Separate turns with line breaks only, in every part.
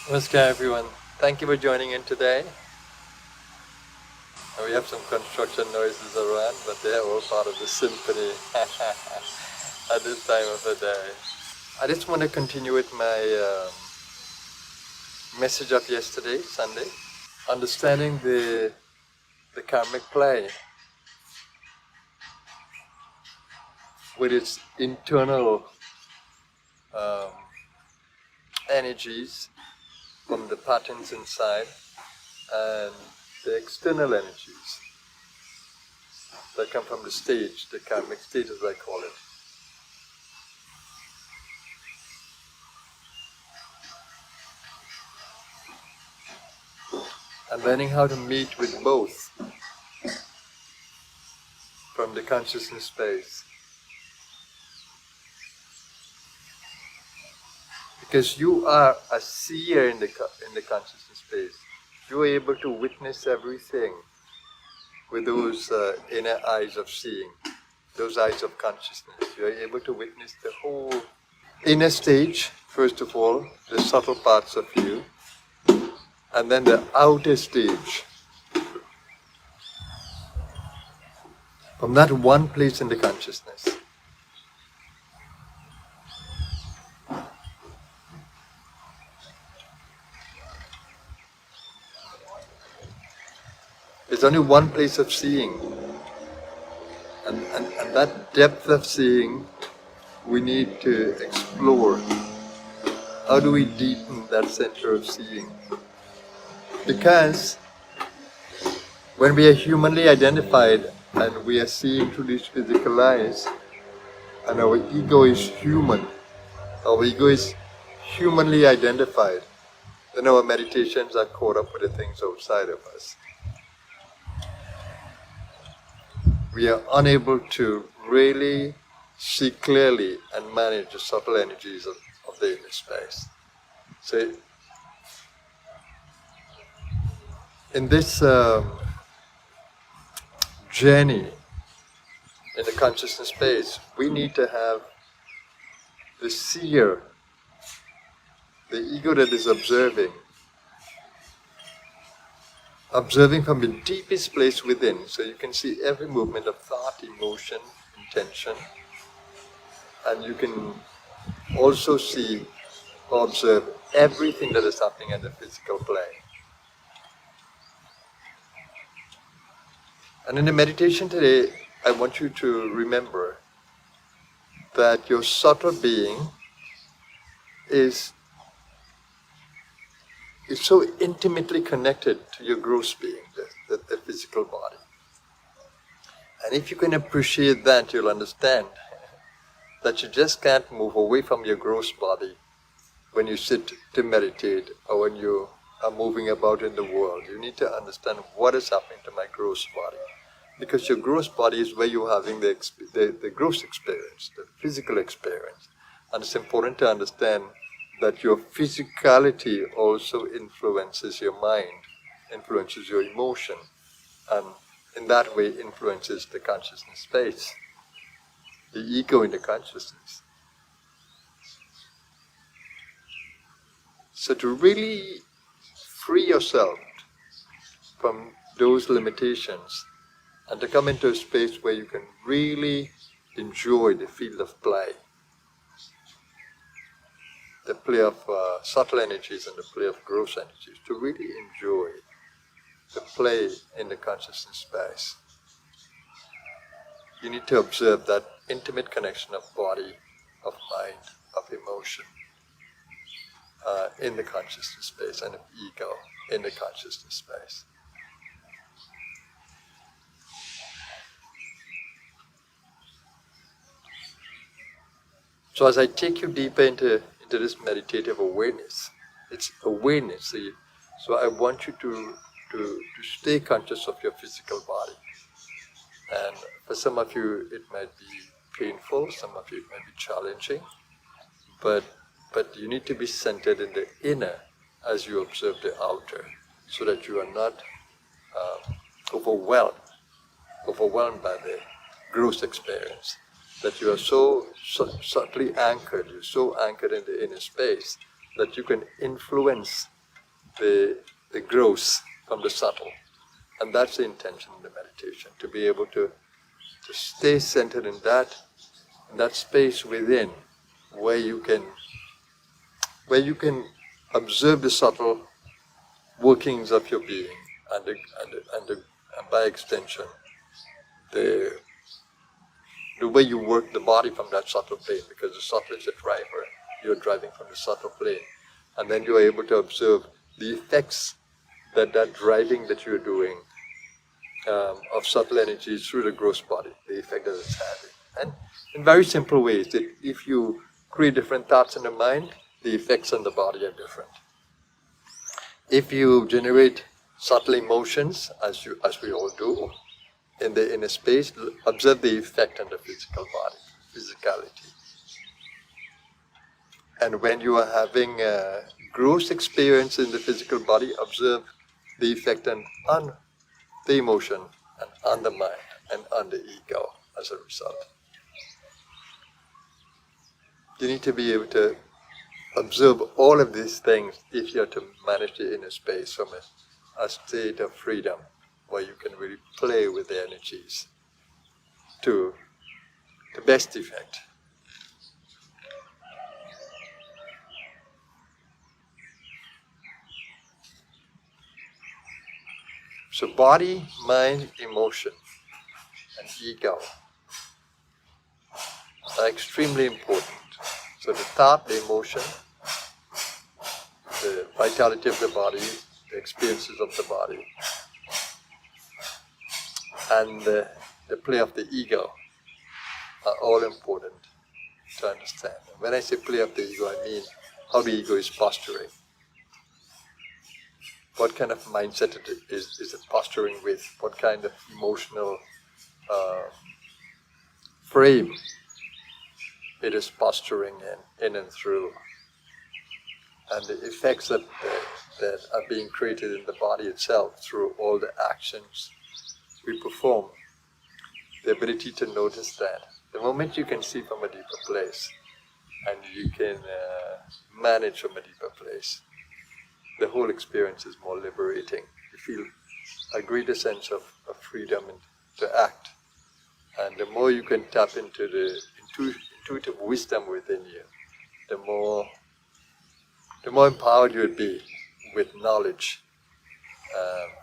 Namaskar everyone. Thank you for joining in today. We have some construction noises around, but they are all part of the symphony at this time of the day. I just want to continue with my message of yesterday, Sunday, understanding the karmic play with its internal energies from the patterns inside and the external energies that come from the stage, the karmic stage as I call it. And learning how to meet with both from the consciousness space. Because you are a seer in the consciousness space. You are able to witness everything with those inner eyes of seeing, those eyes of consciousness. You are able to witness the whole inner stage, first of all, the subtle parts of you, and then the outer stage. From that one place in the consciousness. There's only one place of seeing. And that depth of seeing we need to explore. How do we deepen that center of seeing? Because when we are humanly identified and we are seeing through these physical eyes, and our ego is human, our ego is humanly identified, then our meditations are caught up with the things outside of us. We are unable to really see clearly and manage the subtle energies of the inner space. So, in this journey in the consciousness space, we need to have the seer, the ego that is observing from the deepest place within, so you can see every movement of thought, emotion, intention, and you can also see or observe everything that is happening at the physical plane. And in the meditation today, I want you to remember that your subtle being is so intimately connected to your gross being, the physical body. And if you can appreciate that, you'll understand that you just can't move away from your gross body when you sit to meditate or when you are moving about in the world. You need to understand what is happening to my gross body. Because your gross body is where you're having the gross experience, the physical experience. And it's important to understand that your physicality also influences your mind, influences your emotion, and in that way influences the consciousness space, the ego in the consciousness. So to really free yourself from those limitations and to come into a space where you can really enjoy the field of play, the play of subtle energies and the play of gross energies, to really enjoy the play in the consciousness space. You need to observe that intimate connection of body, of mind, of emotion in the consciousness space, and of ego in the consciousness space. So as I take you deeper into this meditative awareness, it's awareness. So I want you to stay conscious of your physical body. And for some of you it might be painful, some of you it might be challenging, but you need to be centered in the inner as you observe the outer, so that you are not overwhelmed by the gross experience, that you are so subtly anchored, you're so anchored in the inner space that you can influence the gross from the subtle. And that's the intention of the meditation, to be able to stay centered in that space within, where you can observe the subtle workings of your being, and by extension, the way you work the body from that subtle plane, because the subtle is the driver, you're driving from the subtle plane, and then you're able to observe the effects that driving that you're doing of subtle energies through the gross body, the effect that it's having. And in very simple ways, that if you create different thoughts in the mind, the effects on the body are different. If you generate subtle emotions, as we all do, in the inner space, observe the effect on the physical body, physicality. And when you are having a gross experience in the physical body, observe the effect on the emotion and on the mind and on the ego as a result. You need to be able to observe all of these things if you are to manage the inner space from a state of freedom where you can really play with the energies to the best effect. So body, mind, emotion, and ego are extremely important. So the thought, the emotion, the vitality of the body, the experiences of the body, and the play of the ego are all important to understand. And when I say play of the ego, I mean how the ego is posturing. What kind of mindset is it posturing with? What kind of emotional frame it is posturing in and through? And the effects that are being created in the body itself through all the actions we perform. The ability to notice that. The moment you can see from a deeper place, and you can manage from a deeper place, the whole experience is more liberating. You feel a greater sense of freedom to act. And the more you can tap into the intuitive wisdom within you, the more empowered you would be with knowledge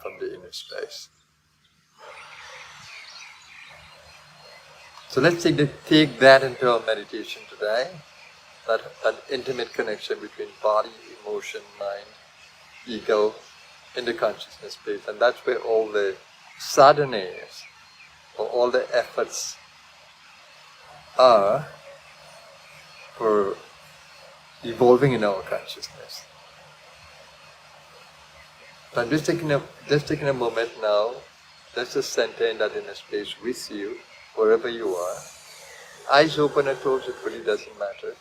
from the inner space. So let's take that into our meditation today, that intimate connection between body, emotion, mind, ego, in the consciousness space. And that's where all the sadhana is, or all the efforts are for evolving in our consciousness. So I'm just taking a moment now, let's just center in that inner space with you, wherever you are. Eyes open or closed, it really doesn't matter.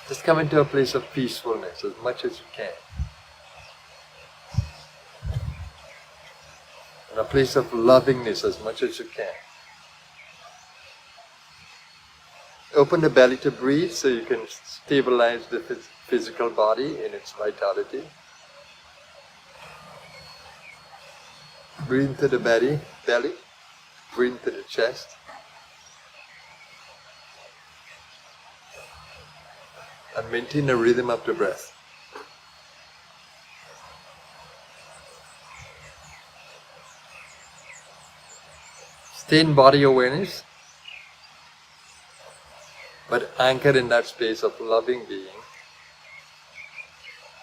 Just come into a place of peacefulness as much as you can. And a place of lovingness as much as you can. Open the belly to breathe so you can stabilize the physical body in its vitality. Breathe into the belly, breathe into the chest. And maintain the rhythm of the breath. Stay in body awareness, but anchored in that space of loving being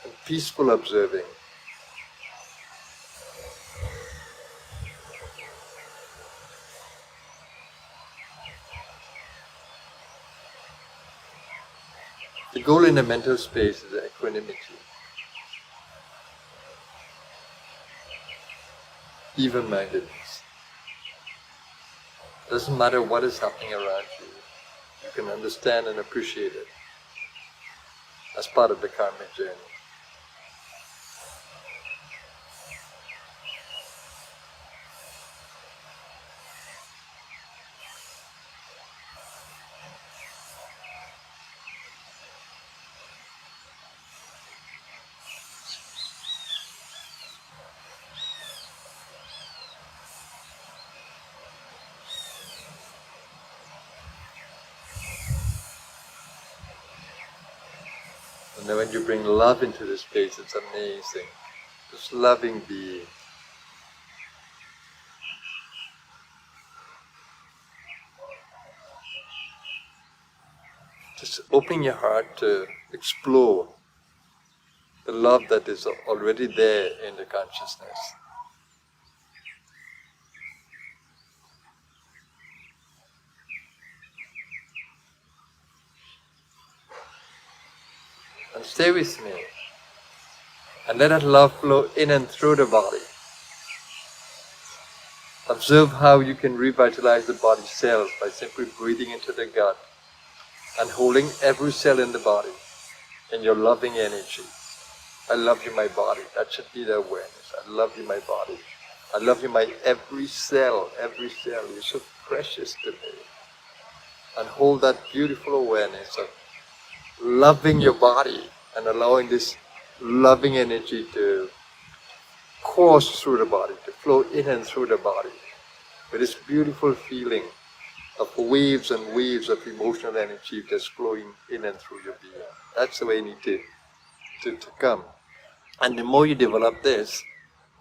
and peaceful observing. The goal in the mental space is equanimity. Even-mindedness. Doesn't matter what is happening around you, you can understand and appreciate it as part of the karmic journey. then when you bring love into the space, it's amazing. This loving being. Just opening your heart to explore the love that is already there in the consciousness. And stay with me. And let that love flow in and through the body. Observe how you can revitalize the body cells by simply breathing into the gut and holding every cell in the body in your loving energy. I love you, my body. That should be the awareness. I love you, my body. I love you, my every cell, every cell. You're so precious to me. And hold that beautiful awareness of loving your body and allowing this loving energy to course through the body, to flow in and through the body with this beautiful feeling of waves and waves of emotional energy just flowing in and through your being. That's the way you need to come. And the more you develop this,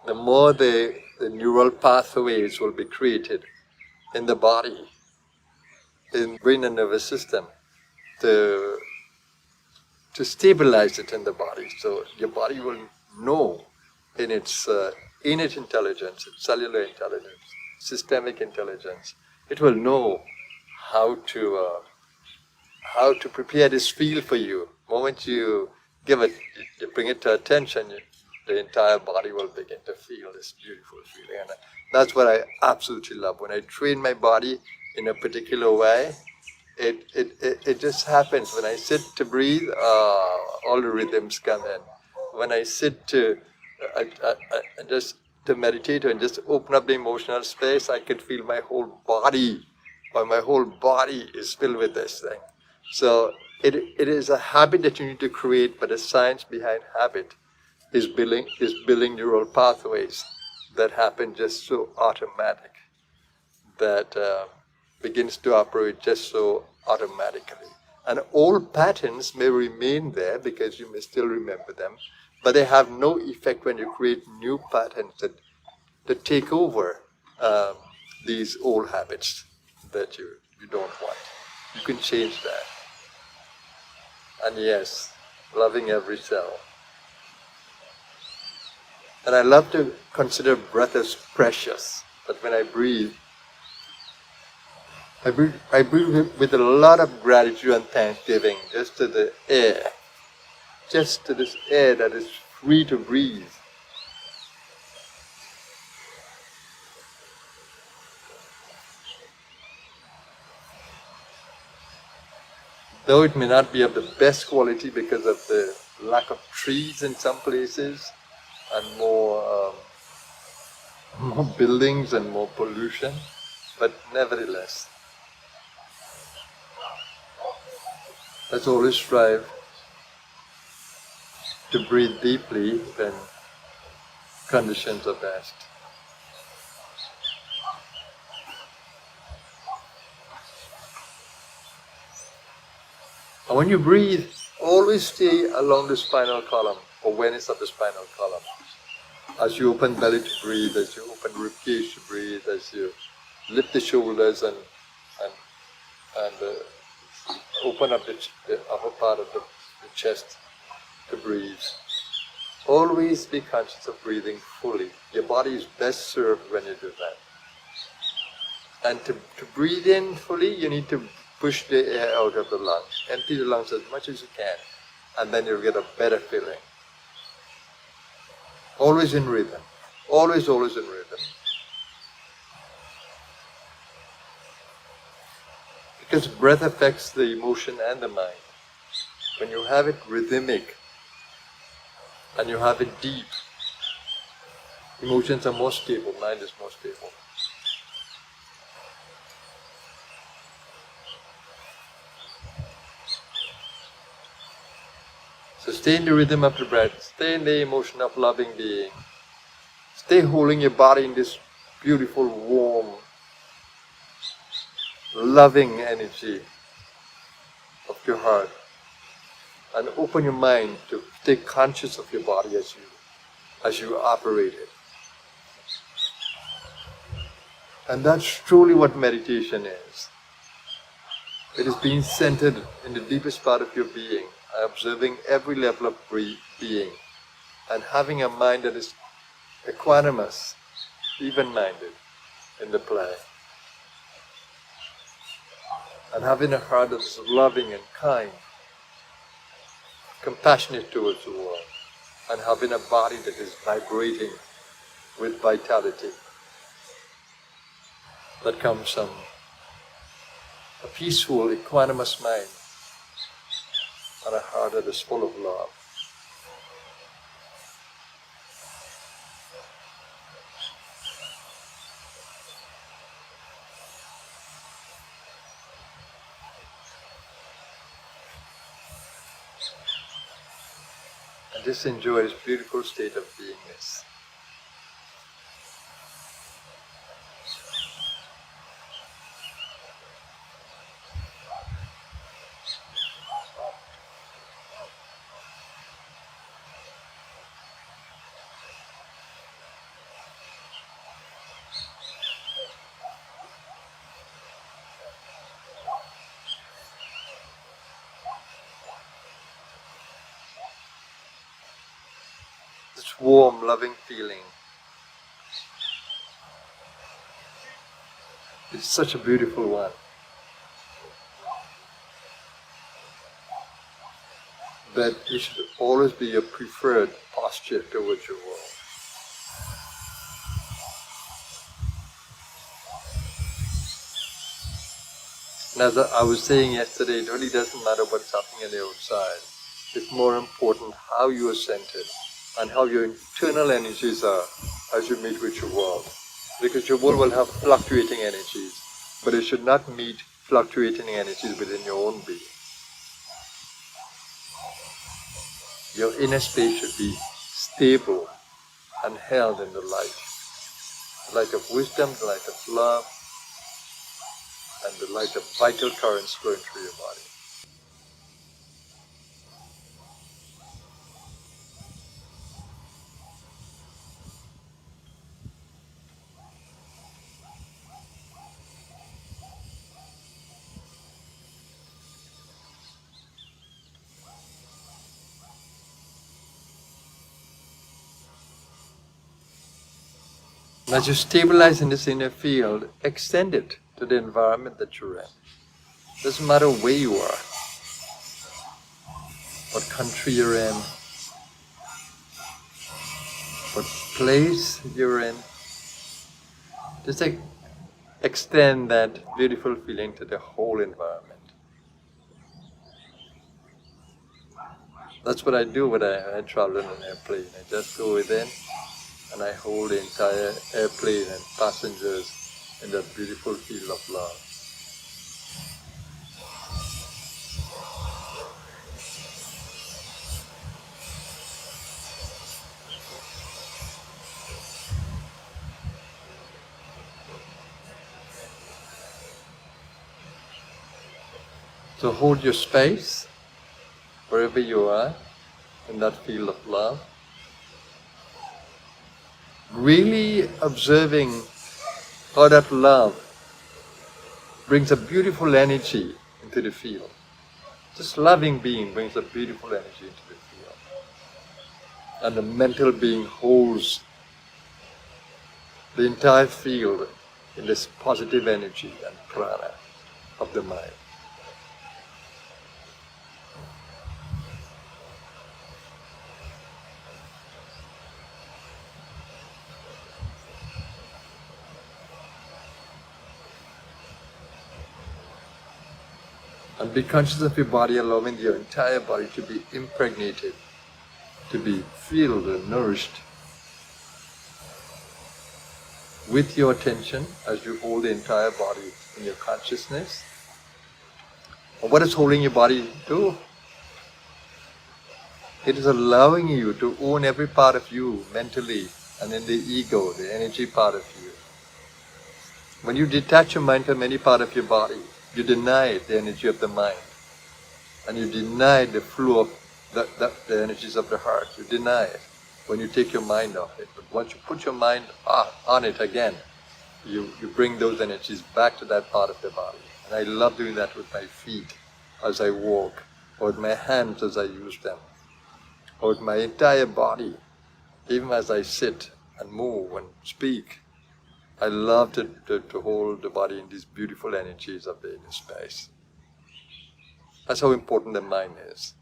the more the neural pathways will be created in the body, in brain and nervous system, to stabilize it in the body. So your body will know in its innate intelligence, its cellular intelligence, systemic intelligence, it will know how to prepare this field for you. The moment you give it, you bring it to attention, the entire body will begin to feel this beautiful feeling. And that's what I absolutely love. When I train my body in a particular way, it just happens. When I sit to breathe, all the rhythms come in. When I sit to just to meditate and just open up the emotional space, I can feel my whole body, or my whole body is filled with this thing. So it is a habit that you need to create, but the science behind habit is building neural pathways that happen just so automatic, that begins to operate just so automatically. And old patterns may remain there because you may still remember them, but they have no effect when you create new patterns that take over these old habits that you don't want. You can change that. And yes, loving every cell. And I love to consider breath as precious, but when I breathe with a lot of gratitude and thanksgiving just to the air, just to this air that is free to breathe. Though it may not be of the best quality because of the lack of trees in some places and more buildings and more pollution, but nevertheless, let's always strive to breathe deeply when conditions are best. And when you breathe, always stay along the spinal column, awareness of the spinal column. As you open belly to breathe, as you open ribcage to breathe, as you lift the shoulders and open up the upper part of the chest to breathe. Always be conscious of breathing fully. Your body is best served when you do that. And to breathe in fully, you need to push the air out of the lungs. Empty the lungs as much as you can, and then you'll get a better feeling. Always in rhythm. Always in rhythm. Because breath affects the emotion and the mind. When you have it rhythmic and you have it deep, emotions are more stable, mind is more stable. So stay in the rhythm of the breath, stay in the emotion of loving being. Stay holding your body in this beautiful, warm, loving energy of your heart. and open your mind to take conscious of your body as you operate it. And that's truly what meditation is. It is being centered in the deepest part of your being, observing every level of being, and having a mind that is equanimous, even-minded in the play. And having a heart that is loving and kind, compassionate towards the world, and having a body that is vibrating with vitality. That comes from a peaceful, equanimous mind and a heart that is full of love. And just enjoy this beautiful state of beingness. This warm, loving feeling. It's such a beautiful one. That it should always be your preferred posture towards your world. And as I was saying yesterday, it really doesn't matter what's happening on the outside. It's more important how you are centered and how your internal energies are as you meet with your world. Because your world will have fluctuating energies, but it should not meet fluctuating energies within your own being. Your inner space should be stable and held in the light of wisdom, the light of love, and the light of vital currents flowing through your body. And as you stabilize in this inner field, extend it to the environment that you're in. Doesn't matter where you are, what country you're in, what place you're in. Just extend that beautiful feeling to the whole environment. That's what I do when I travel in an airplane. I just go within and I hold the entire airplane and passengers in that beautiful field of love. So hold your space wherever you are in that field of love. Really observing how that love brings a beautiful energy into the field. This loving being brings a beautiful energy into the field. And the mental being holds the entire field in this positive energy and prana of the mind. And be conscious of your body, allowing your entire body to be impregnated, to be filled and nourished with your attention as you hold the entire body in your consciousness. And what is holding your body do? It is allowing you to own every part of you mentally and in the ego, the energy part of you. When you detach your mind from any part of your body, you deny the energy of the mind, and you deny the flow of the energies of the heart. You deny it when you take your mind off it. But once you put your mind on it again, you bring those energies back to that part of the body. And I love doing that with my feet as I walk, or with my hands as I use them, or with my entire body, even as I sit and move and speak. I love to hold the body in these beautiful energies of the inner space. That's how important the mind is.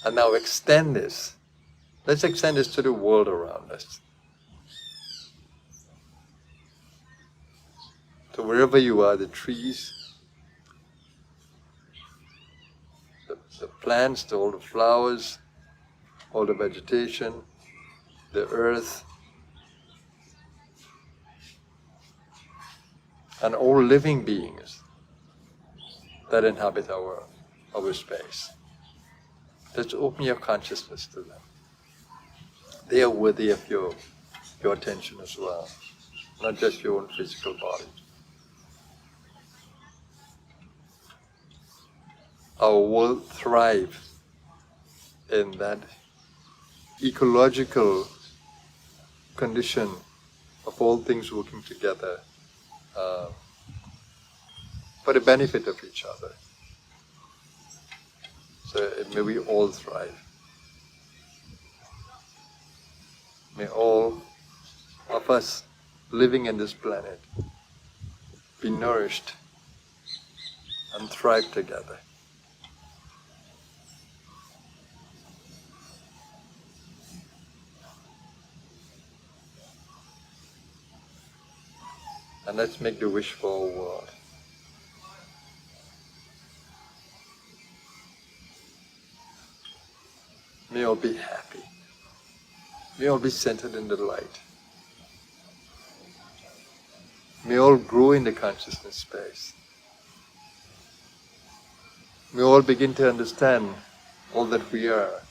And now extend this. Let's extend this to the world around us. So wherever you are, the trees, the plants, all the flowers, all the vegetation, the earth, and all living beings that inhabit our space. Let's open your consciousness to them. They are worthy of your attention as well, not just your own physical body. Our world thrives in that ecological condition of all things working together for the benefit of each other. So may we all thrive. May all of us living in this planet be nourished and thrive together. And let's make the wish for our world. May all be happy. May all be centered in the light. May all grow in the consciousness space. May all begin to understand all that we are.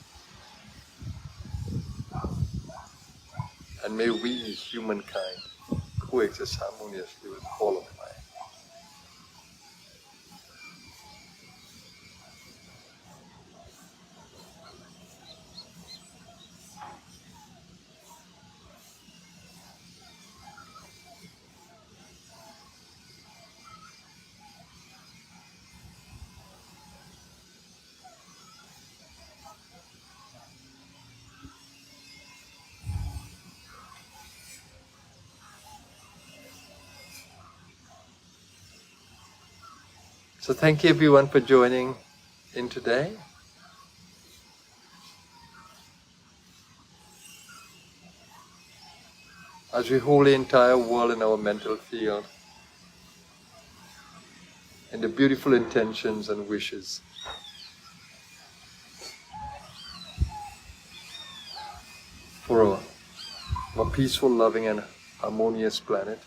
And may we, humankind, coexist harmoniously with all of life. So thank you everyone for joining in today. As we hold the entire world in our mental field, in the beautiful intentions and wishes for a more peaceful, loving and harmonious planet.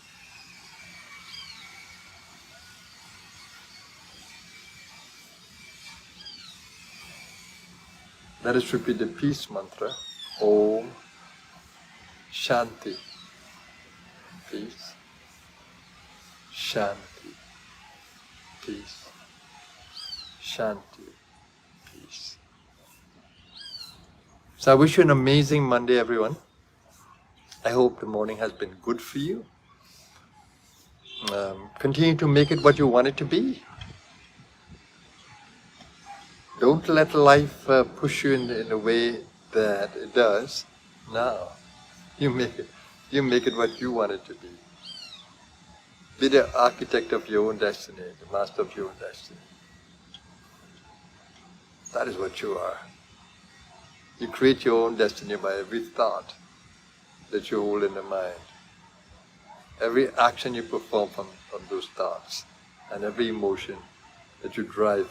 Let us repeat the peace mantra. Om Shanti. Peace. Shanti. Peace. Shanti. Peace. So I wish you an amazing Monday, everyone. I hope the morning has been good for you. Continue to make it what you want it to be. Don't let life push you in the way that it does. No, you make it what you want it to be. Be the architect of your own destiny, the master of your own destiny. That is what you are. You create your own destiny by every thought that you hold in the mind. Every action you perform from those thoughts, and every emotion that you drive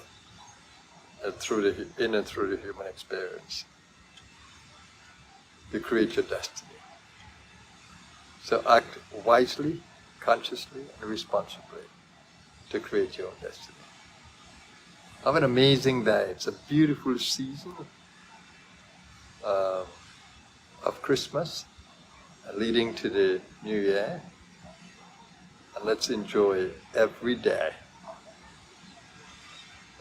through the human experience. You create your destiny. So act wisely, consciously, and responsibly to create your own destiny. Have an amazing day. It's a beautiful season of Christmas, leading to the New Year. And let's enjoy every day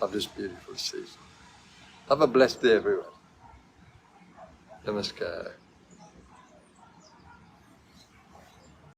of this beautiful season. Have a blessed day, everyone. Namaskar.